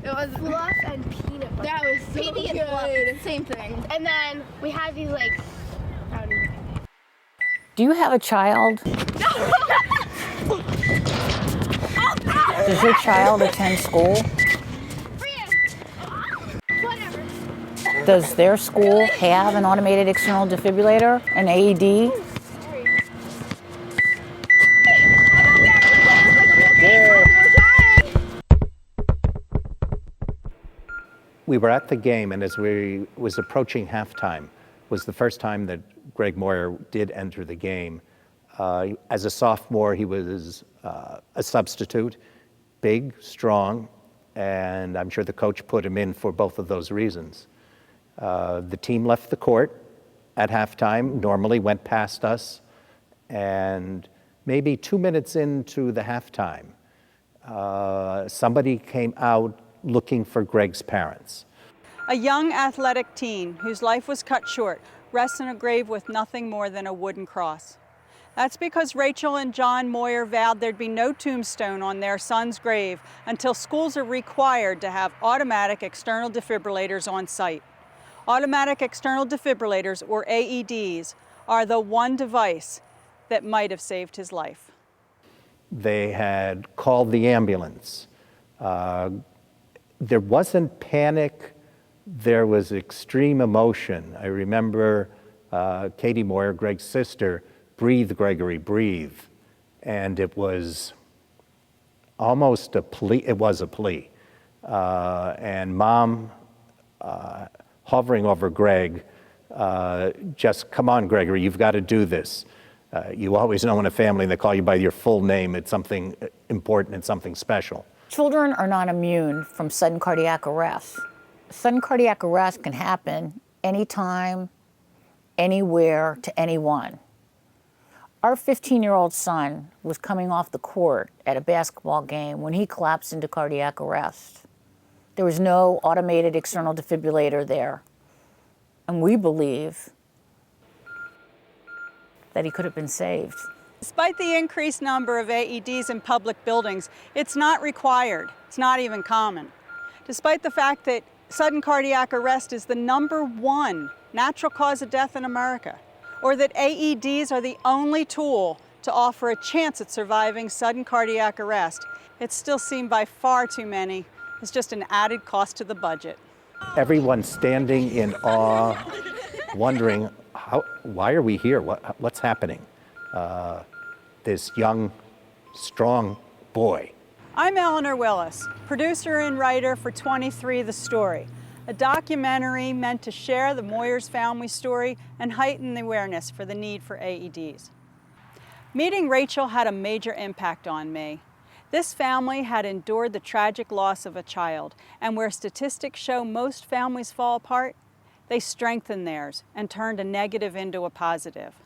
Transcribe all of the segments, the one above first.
It was fluff and peanut butter. That was so PB and good. fluff, same thing. And then we had these like, I don't even know. Do you have a child? Does your child attend school? Whatever. Does their school have an automated external defibrillator, an AED? We were at the game, and as we was approaching halftime, was the first time that Greg Moyer did enter the game. As a sophomore, he was a substitute, big, strong, and I'm sure the coach put him in for both of those reasons. The team left the court at halftime, normally went past us, and maybe 2 minutes into the halftime, somebody came out looking for Greg's parents. A young athletic teen whose life was cut short rests in a grave with nothing more than a wooden cross. That's because Rachel and John Moyer vowed there'd be no tombstone on their son's grave until schools are required to have automatic external defibrillators on site. Automatic external defibrillators, or AEDs, are the one device that might have saved his life. They had called the ambulance. There wasn't panic, there was extreme emotion. I remember Katie Moyer, Greg's sister, "Breathe, Gregory, breathe." And it was almost a plea, it was a plea. And Mom, hovering over Greg, just, "Come on, Gregory, you've got to do this." You always know in a family they call you by your full name, it's something important, it's something special. Children are not immune from sudden cardiac arrest. Sudden cardiac arrest can happen anytime, anywhere, to anyone. Our 15-year-old son was coming off the court at a basketball game when he collapsed into cardiac arrest. There was no automated external defibrillator there. And we believe that he could have been saved. Despite the increased number of AEDs in public buildings, it's not required. It's not even common. Despite the fact that sudden cardiac arrest is the #1 natural cause of death in America, or that AEDs are the only tool to offer a chance at surviving sudden cardiac arrest, it's still seen by far too many as just an added cost to the budget. Everyone standing in awe, wondering, why are we here? What's happening? This young, strong boy. I'm Eleanor Willis, producer and writer for 23 The Story, a documentary meant to share the Moyers family story and heighten the awareness for the need for AEDs. Meeting Rachel had a major impact on me. This family had endured the tragic loss of a child, and where statistics show most families fall apart, they strengthened theirs and turned a negative into a positive.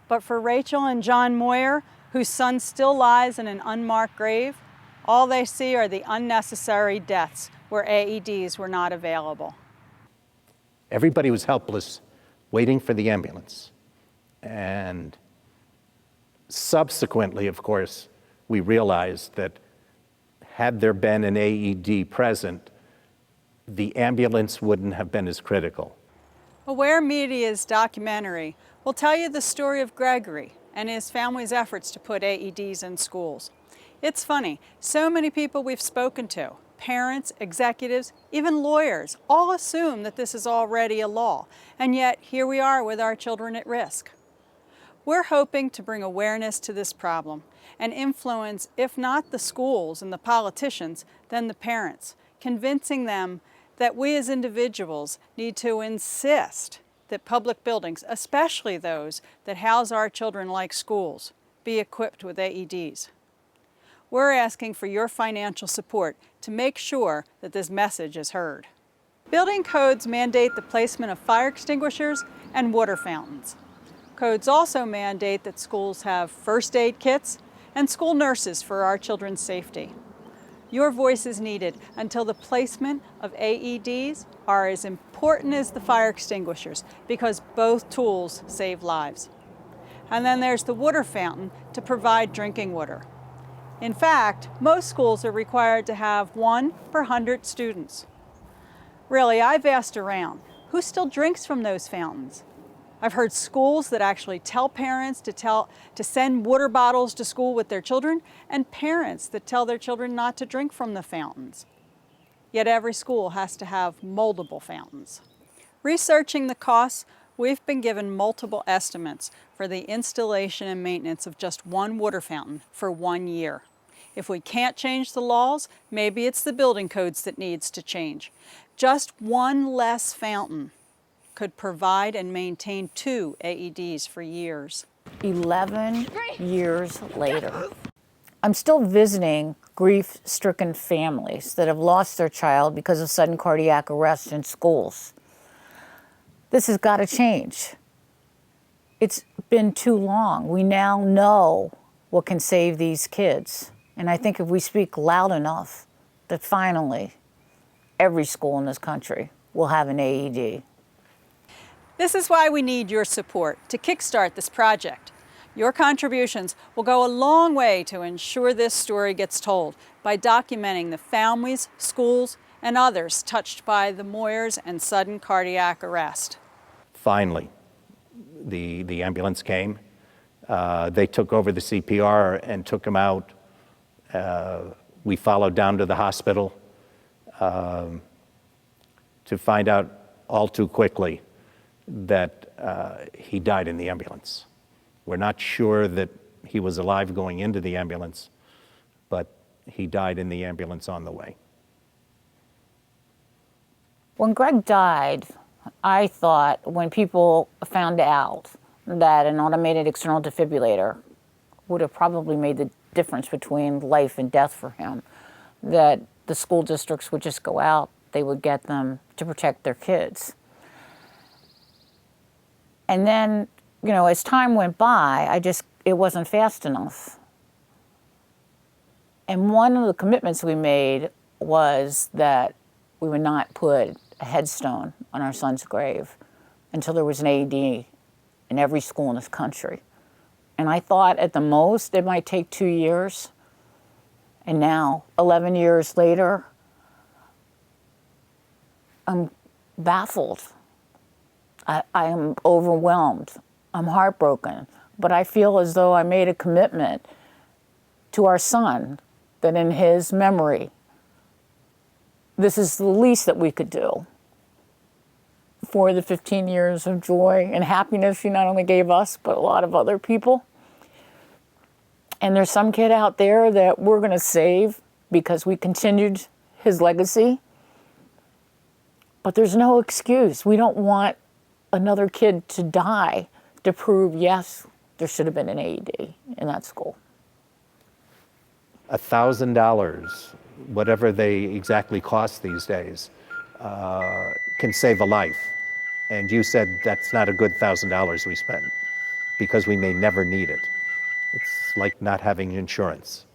But for Rachel and John Moyer, whose son still lies in an unmarked grave, all they see are the unnecessary deaths where AEDs were not available. Everybody was helpless, waiting for the ambulance. And subsequently, of course, we realized that had there been an AED present, the ambulance wouldn't have been as critical. Aware Media's documentary will tell you the story of Gregory and his family's efforts to put AEDs in schools. It's funny, so many people we've spoken to, parents, executives, even lawyers, all assume that this is already a law, and yet here we are with our children at risk. We're hoping to bring awareness to this problem and influence, if not the schools and the politicians, then the parents, convincing them that we as individuals need to insist that public buildings, especially those that house our children like schools, be equipped with AEDs. We're asking for your financial support to make sure that this message is heard. Building codes mandate the placement of fire extinguishers and water fountains. Codes also mandate that schools have first aid kits and school nurses for our children's safety. Your voice is needed until the placement of AEDs are as important as the fire extinguishers, because both tools save lives. And then there's the water fountain to provide drinking water. In fact, most schools are required to have 1 per 100 students. Really, I've asked around, who still drinks from those fountains? I've heard schools that actually tell parents to send water bottles to school with their children, and parents that tell their children not to drink from the fountains. Yet every school has to have moldable fountains. Researching the costs, we've been given multiple estimates for the installation and maintenance of just one water fountain for 1 year. If we can't change the laws, maybe it's the building codes that needs to change. Just one less fountain could provide and maintain 2 AEDs for years. 11 years later, I'm still visiting grief-stricken families that have lost their child because of sudden cardiac arrest in schools. This has got to change. It's been too long. We now know what can save these kids. And I think if we speak loud enough, that finally every school in this country will have an AED. This is why we need your support to kickstart this project. Your contributions will go a long way to ensure this story gets told by documenting the families, schools, and others touched by the Moyers and sudden cardiac arrest. Finally, the ambulance came. They took over the CPR and took him out. We followed down to the hospital to find out all too quickly that he died in the ambulance. We're not sure that he was alive going into the ambulance, but he died in the ambulance on the way. When Greg died, I thought when people found out that an automated external defibrillator would have probably made the difference between life and death for him, that the school districts would just go out, they would get them to protect their kids. And then, you know, as time went by, it wasn't fast enough. And one of the commitments we made was that we would not put a headstone on our son's grave until there was an AED in every school in this country. And I thought at the most it might take 2 years. And now, 11 years later, I'm baffled. I am overwhelmed. I'm heartbroken. But I feel as though I made a commitment to our son that in his memory, this is the least that we could do for the 15 years of joy and happiness he not only gave us, but a lot of other people. And there's some kid out there that we're going to save because we continued his legacy. But there's no excuse. We don't want another kid to die to prove, yes, there should have been an AED in that school. $1,000, whatever they exactly cost these days, can save a life. And you said that's not a good $1,000 we spent because we may never need it. It's like not having insurance.